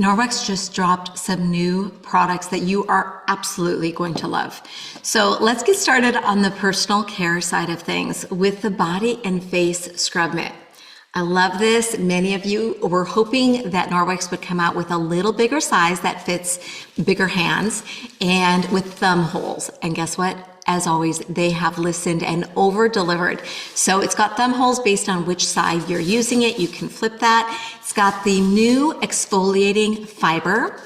Norwex just dropped some new products that you are absolutely going to love. So let's get started on the personal care side of things with the body and face scrub mitt. I love this. Many of you were hoping that Norwex would come out with a little bigger size that fits bigger hands and with thumb holes. And guess what? As always, they have listened and over-delivered. So it's got thumb holes based on which side you're using it. You can flip that. It's got the new exfoliating fiber.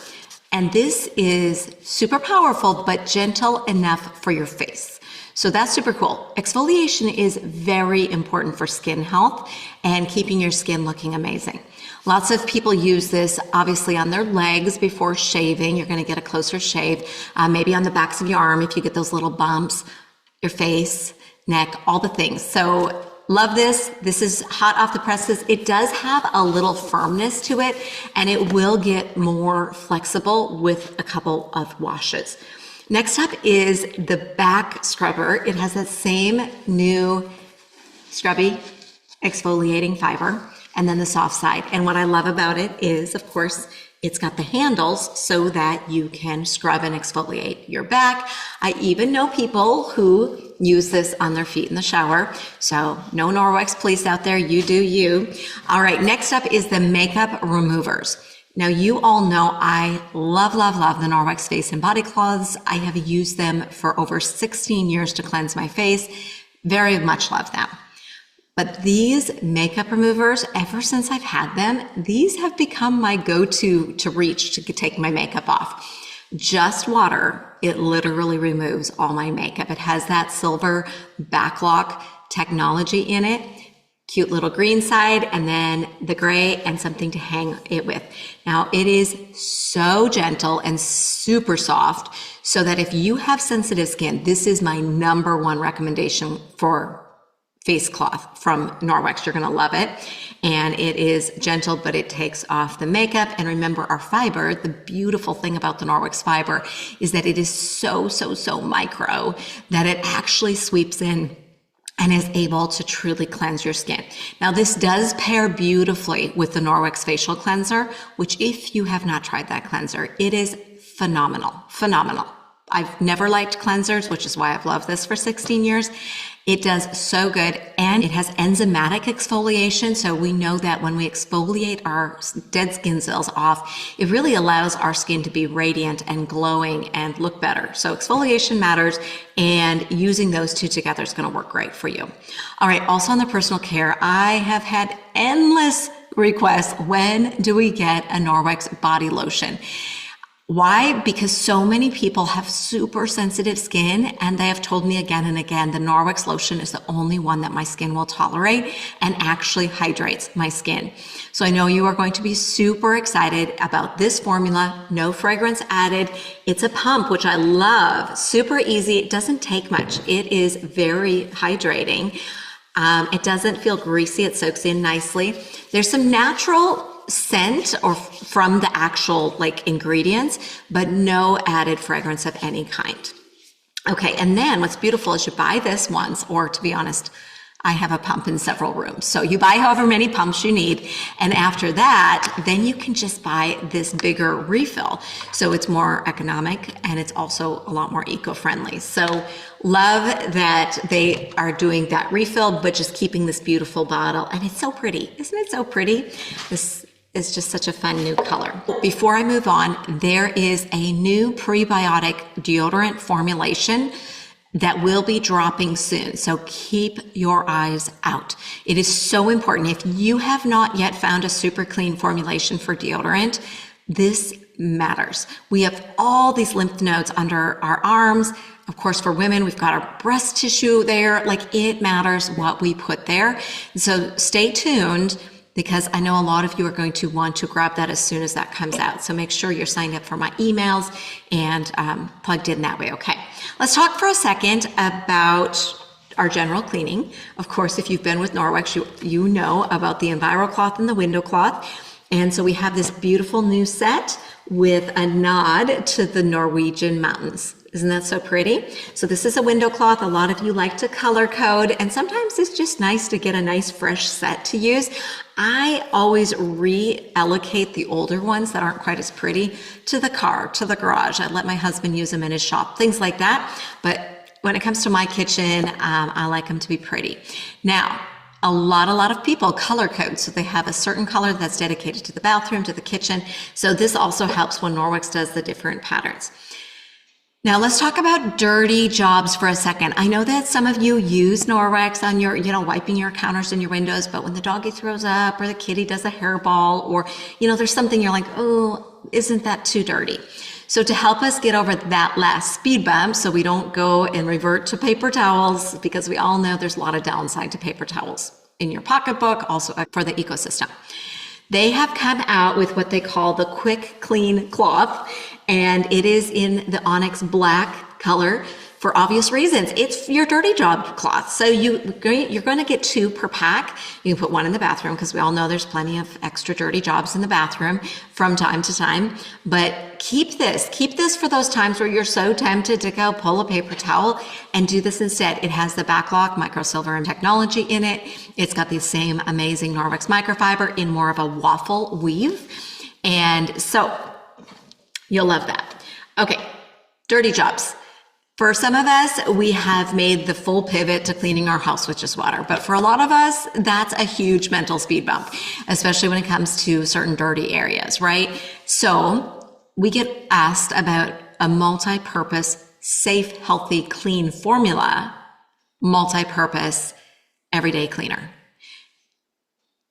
And this is super powerful, but gentle enough for your face. So that's super cool. Exfoliation is very important for skin health and keeping your skin looking amazing. Lots of people use this obviously on their legs before shaving. You're going to get a closer shave, maybe on the backs of your arm if you get those little bumps, your face, neck, all the things. So love this. This is hot off the presses. It does have a little firmness to it, and it will get more flexible with a couple of washes. Next up is the back scrubber. It has that same new scrubby exfoliating fiber and then the soft side. And what I love about it is, of course, it's got the handles so that you can scrub and exfoliate your back. I even know people who use this on their feet in the shower. So no Norwex police out there, you do you. All right, next up is the makeup removers. Now, you all know I love, love, love the Norwex face and body cloths. I have used them for over 16 years to cleanse my face. Very much love them. But these makeup removers, ever since I've had them, these have become my go-to to reach to take my makeup off. Just water, it literally removes all my makeup. It has that silver backlock technology in it. Cute little green side, and then the gray and something to hang it with. Now, it is so gentle and super soft so that if you have sensitive skin, this is my number one recommendation for face cloth from Norwex. You're going to love it. And it is gentle, but it takes off the makeup. And remember, our fiber, the beautiful thing about the Norwex fiber is that it is so micro that it actually sweeps in and is able to truly cleanse your skin. Now, this does pair beautifully with the Norwex facial cleanser, which if you have not tried that cleanser, it is phenomenal, phenomenal. I've never liked cleansers, which is why I've loved this for 16 years. It does so good, and it has enzymatic exfoliation. So we know that when we exfoliate our dead skin cells off, it really allows our skin to be radiant and glowing and look better. So exfoliation matters, and using those two together is going to work great for you. All right. Also on the personal care, I have had endless requests. When do we get a Norwex body lotion? Why? Because so many people have super sensitive skin, and they have told me again and again, the Norwex lotion is the only one that my skin will tolerate and actually hydrates my skin. So I know you are going to be super excited about this formula. No fragrance added. It's a pump, which I love. Super easy. It doesn't take much. It is very hydrating. It doesn't feel greasy. It soaks in nicely. There's some natural scent or from the actual ingredients, but no added fragrance of any kind. Okay, and then what's beautiful is you buy this once, or to be honest, I have a pump in several rooms. So you buy however many pumps you need, and after that, then you can just buy this bigger refill. So it's more economic, and it's also a lot more eco-friendly. So love that they are doing that refill, but just keeping this beautiful bottle. And it's so pretty. Isn't it so pretty? This is just such a fun new color. Before I move on, there is a new prebiotic deodorant formulation that will be dropping soon. So keep your eyes out. It is so important. If you have not yet found a super clean formulation for deodorant, this matters. We have all these lymph nodes under our arms. Of course, for women, we've got our breast tissue there. It matters what we put there. So stay tuned, because I know a lot of you are going to want to grab that as soon as that comes out. So make sure you're signed up for my emails and plugged in that way. Okay, let's talk for a second about our general cleaning. Of course, if you've been with Norwex, you know about the Enviro cloth and the window cloth. And so we have this beautiful new set with a nod to the Norwegian mountains. Isn't that so pretty? So this is a window cloth. A lot of you like to color code, and sometimes it's just nice to get a nice fresh set to use. I always reallocate the older ones that aren't quite as pretty to the car, to the garage. I let my husband use them in his shop, things like that. But when it comes to my kitchen, I like them to be pretty. Now, a lot of people color code. So they have a certain color that's dedicated to the bathroom, to the kitchen. So this also helps when Norwex does the different patterns. Now let's talk about dirty jobs for a second. I know that some of you use Norwex on your, wiping your counters and your windows, but when the doggy throws up or the kitty does a hairball or, there's something you're like, oh, isn't that too dirty? So to help us get over that last speed bump so we don't go and revert to paper towels, because we all know there's a lot of downside to paper towels in your pocketbook, also for the ecosystem. They have come out with what they call the Quick Clean Cloth, and it is in the onyx black color for obvious reasons. It's your dirty job cloth. So you're going to get 2 per pack. You can put 1 in the bathroom because we all know there's plenty of extra dirty jobs in the bathroom from time to time. But keep this for those times where you're so tempted to go pull a paper towel and do this instead. It has the backlock microsilver and technology in it. It's got the same amazing Norwex microfiber in more of a waffle weave. And so you'll love that. Okay, dirty jobs. For some of us, we have made the full pivot to cleaning our house with just water. But for a lot of us, that's a huge mental speed bump, especially when it comes to certain dirty areas, right? So we get asked about a multi-purpose, safe, healthy, clean formula, multi-purpose, everyday cleaner.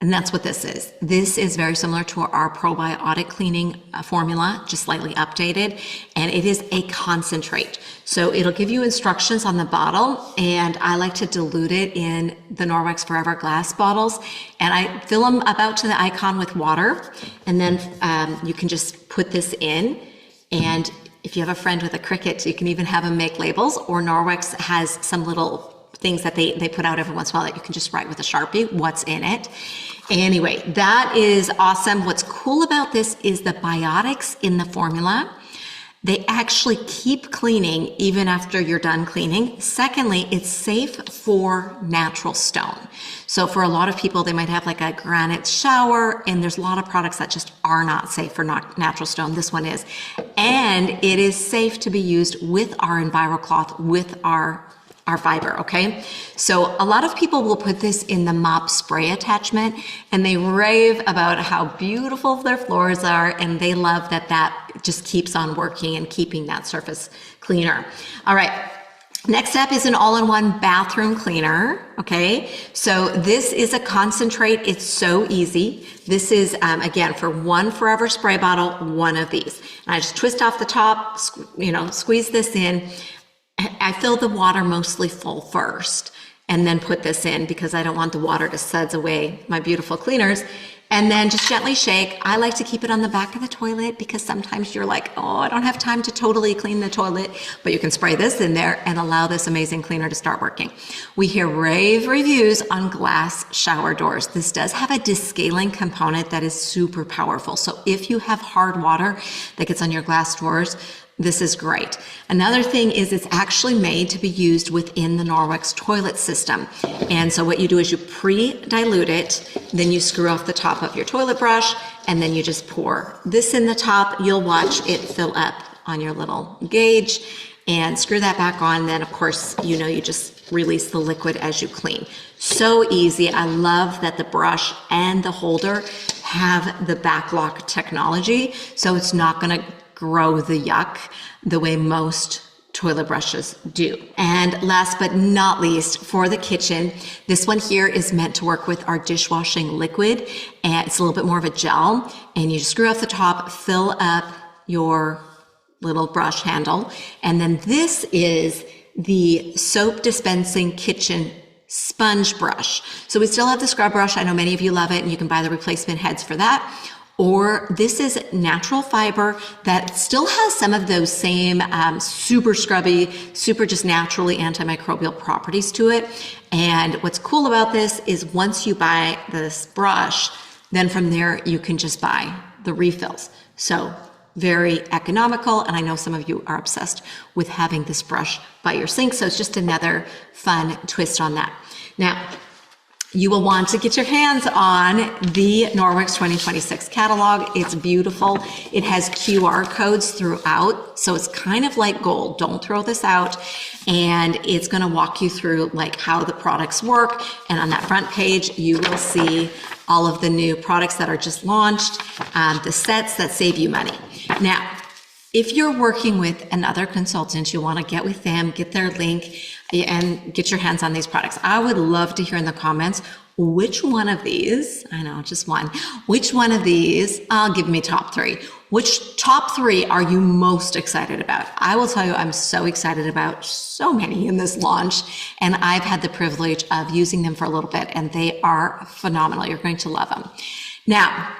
And that's what this is. This is very similar to our probiotic cleaning formula, just slightly updated. And it is a concentrate. So it'll give you instructions on the bottle. And I like to dilute it in the Norwex Forever glass bottles. And I fill them about to the icon with water. And then you can just put this in. And if you have a friend with a Cricut, you can even have them make labels. Or Norwex has some little things that they put out every once in a while that you can just write with a Sharpie what's in it. Anyway, that is awesome. What's cool about this is the biotics in the formula. They actually keep cleaning even after you're done cleaning. Secondly, it's safe for natural stone. So for a lot of people, they might have like a granite shower, and there's a lot of products that just are not safe for natural stone. This one is. And it is safe to be used with our EnviroCloth, with our fiber, okay? So a lot of people will put this in the mop spray attachment, and they rave about how beautiful their floors are, and they love that just keeps on working and keeping that surface cleaner. All right. Next up is an all-in-one bathroom cleaner, okay? So this is a concentrate. It's so easy. This is, again, for 1 Forever spray bottle, 1 of these. And I just twist off the top, squeeze this in. I fill the water mostly full first and then put this in because I don't want the water to suds away my beautiful cleaners. And then just gently shake. I like to keep it on the back of the toilet because sometimes you're like, oh, I don't have time to totally clean the toilet, but you can spray this in there and allow this amazing cleaner to start working. We hear rave reviews on glass shower doors. This does have a descaling component that is super powerful. So if you have hard water that gets on your glass doors, this is great. Another thing is it's actually made to be used within the Norwex toilet system. And so what you do is you pre-dilute it, then you screw off the top of your toilet brush, and then you just pour this in the top. You'll watch it fill up on your little gauge and screw that back on. Then of course, you just release the liquid as you clean. So easy. I love that the brush and the holder have the backlock technology. So it's not going to grow the yuck the way most toilet brushes do. And last but not least, for the kitchen, this one here is meant to work with our dishwashing liquid, and it's a little bit more of a gel, and you just screw off the top, fill up your little brush handle, and then this is the soap dispensing kitchen sponge brush. So we still have the scrub brush. I know many of you love it, and you can buy the replacement heads for that. Or this is natural fiber that still has some of those same super scrubby, super just naturally antimicrobial properties to it. And what's cool about this is once you buy this brush, then from there you can just buy the refills. So very economical. And I know some of you are obsessed with having this brush by your sink. So it's just another fun twist on that. Now, you will want to get your hands on the Norwex 2026 catalog. It's beautiful. It has QR codes throughout, so it's kind of like gold. Don't throw this out. And it's going to walk you through like how the products work. And on that front page, you will see all of the new products that are just launched, the sets that save you money. Now, if you're working with another consultant, you want to get with them, get their link, and get your hands on these products. I would love to hear in the comments which one of these, I know, just one, which one of these, give me top three. Which top three are you most excited about? I will tell you, I'm so excited about so many in this launch, and I've had the privilege of using them for a little bit, and they are phenomenal. You're going to love them. Now,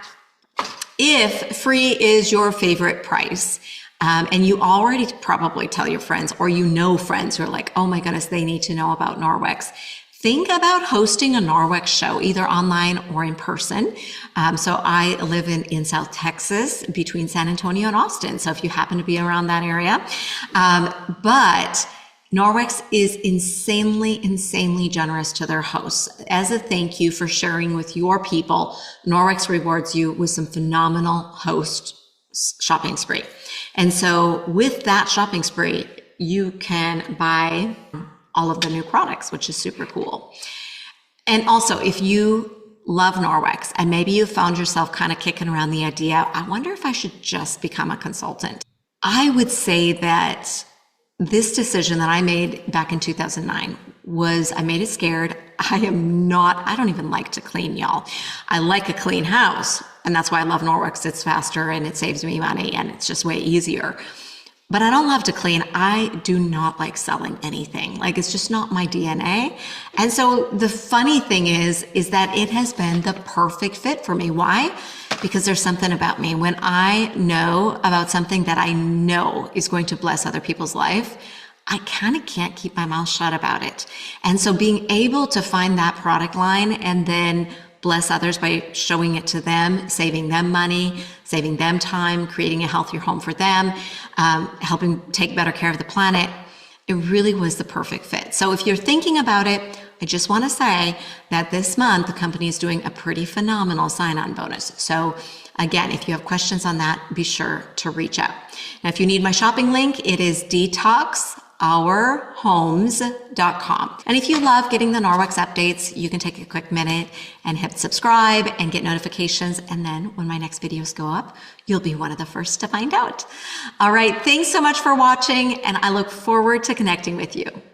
if free is your favorite price, and you already probably tell your friends, or you know friends who are like, oh my goodness, they need to know about Norwex. Think about hosting a Norwex show, either online or in person. So I live in South Texas, between San Antonio and Austin. So if you happen to be around that area, but Norwex is insanely generous to their hosts. As a thank you for sharing with your people, Norwex rewards you with some phenomenal host shopping spree. And so with that shopping spree, you can buy all of the new products, which is super cool. And also, if you love Norwex and maybe you found yourself kind of kicking around the idea, I wonder if I should just become a consultant. I would say that this decision that I made back in 2009 was, I made it scared. I don't even like to clean, y'all. I like a clean house. And that's why I love Norwex. It's faster and it saves me money and it's just way easier. But I don't love to clean. I do not like selling anything. Like, it's just not my DNA. And so the funny thing is that it has been the perfect fit for me. Why? Because there's something about me. When I know about something that I know is going to bless other people's life, I kind of can't keep my mouth shut about it. And so being able to find that product line and then bless others by showing it to them, saving them money, saving them time, creating a healthier home for them, helping take better care of the planet, it really was the perfect fit. So if you're thinking about it, I just want to say that this month, the company is doing a pretty phenomenal sign-on bonus. So again, if you have questions on that, be sure to reach out. Now, if you need my shopping link, it is detoxourhomes.com. And if you love getting the Norwex updates, you can take a quick minute and hit subscribe and get notifications. And then when my next videos go up, you'll be one of the first to find out. All right. Thanks so much for watching, and I look forward to connecting with you.